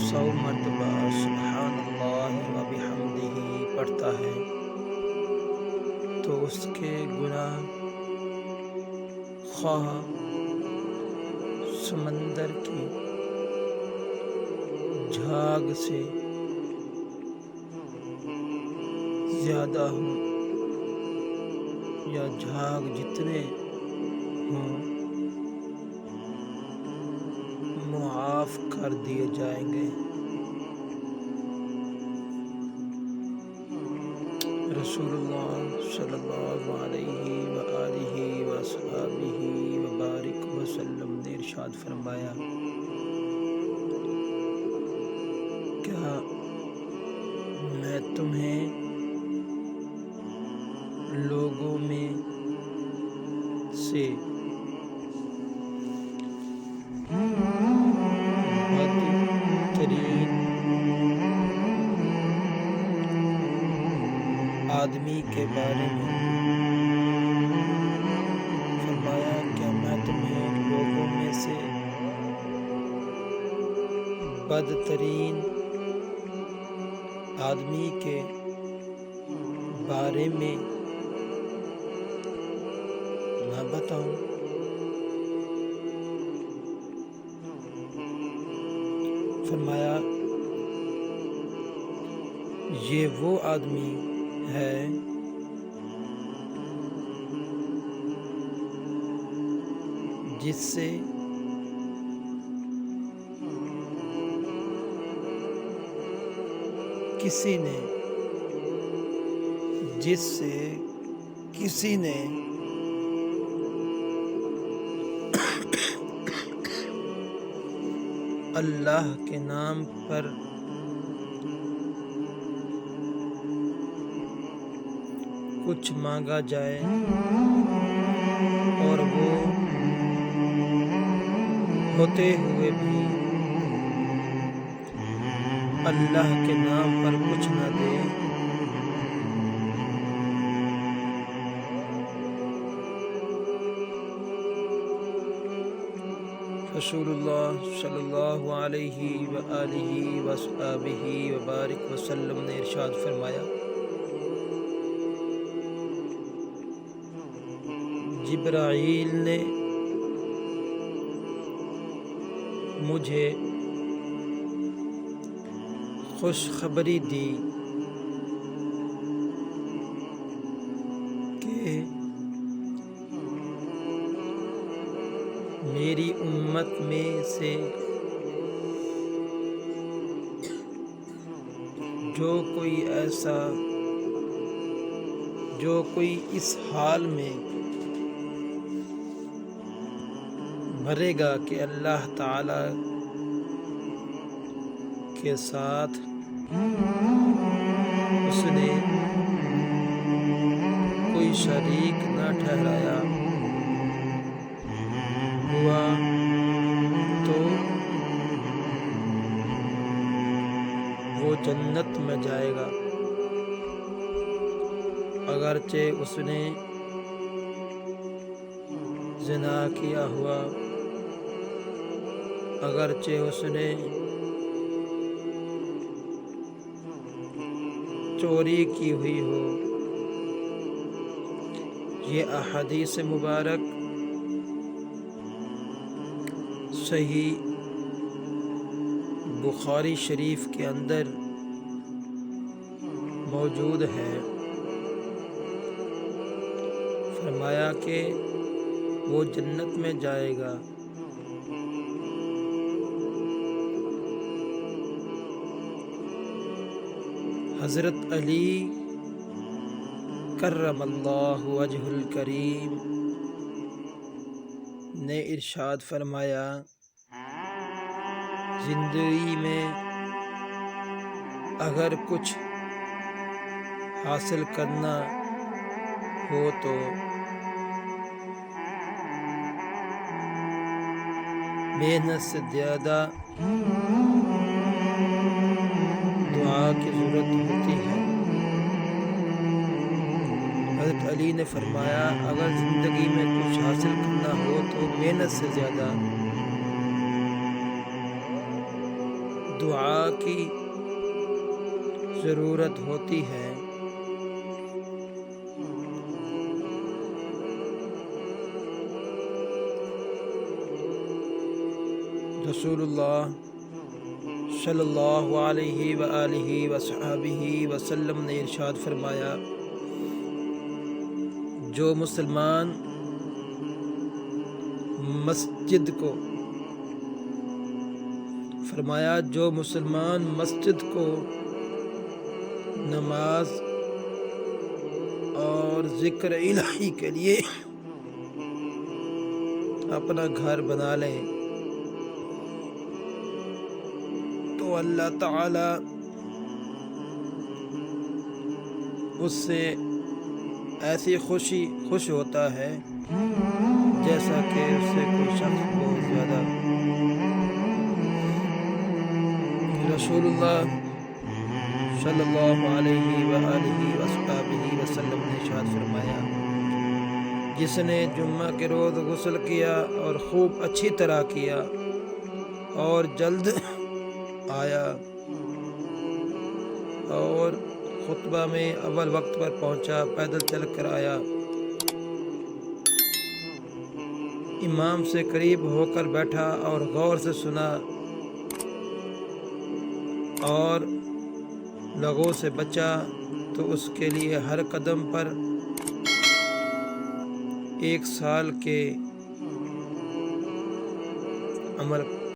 100 مرتبہ سبحان اللہ و بحمدہ پڑھتا ہے تو اس کے گناہ خواہ سمندر کی جھاگ سے زیادہ ہوں یا جھاگ جتنے ہوں معاف کر دیے جائیں گے۔ رسول اللہ صلی اللہ علیہ وآلہ وصحبہ وبارک وسلم نے ارشاد فرمایا، کیا میں تمہیں لوگوں میں سے بدترین آدمی کے بارے میں فرمایا، کیا میں تمہیں لوگوں میں سے بدترین آدمی کے بارے میں نہ بتاؤں؟ فرمایا، یہ وہ آدمی ہے جس سے کسی نے اللہ کے نام پر کچھ مانگا جائے اور وہ ہوتے ہوئے بھی اللہ کے نام پر کچھ نہ دے، رسول اللہ صلی اللہ علیہ وآلہ وصحبہ وبارک وسلم نے ارشاد فرمایا، جبرائیل نے مجھے خوشخبری دی کہ میری امت میں سے جو کوئی اس حال میں مرے گا کہ اللہ تعالی کے ساتھ اس نے کوئی شریک نہ ٹھہرایا ہوا تو وہ جنت میں جائے گا، اگرچہ اس نے زنا کیا ہوا، اگرچہ اس نے چوری کی ہوئی ہو۔ یہ احادیث مبارک صحیح بخاری شریف کے اندر موجود ہے۔ فرمایا کہ وہ جنت میں جائے گا، حضرت علی کرم اللہ وجہ الکریم نے ارشاد فرمایا، زندگی میں اگر کچھ حاصل کرنا ہو تو محنت سے زیادہ دعا کی ضرورت ہوتی ہے۔ حضرت علی نے فرمایا، اگر زندگی میں کچھ حاصل کرنا ہو تو محنت سے زیادہ دعا کی ضرورت ہوتی ہے۔ رسول اللہ صلی اللہ علیہ وآلہ وصحبہ وسلم نے ارشاد فرمایا، جو مسلمان مسجد کو نماز اور ذکر الہی کے لیے اپنا گھر بنا لیں تو اللہ تعالی اس سے ایسی خوش ہوتا ہے جیسا کہ اس سے کوئی شخص بہت زیادہ۔ رسول اللہ صلی اللہ علیہ وآلہ وصحبہ وسلم نے ارشاد فرمایا، جس نے جمعہ کے روز غسل کیا اور خوب اچھی طرح کیا اور جلد آیا اور خطبہ میں اول وقت پر پہنچا، پیدل چل کر آیا، امام سے قریب ہو کر بیٹھا اور غور سے سنا اور لغو سے بچا، تو اس کے لیے ہر قدم پر 1 سال کے عمل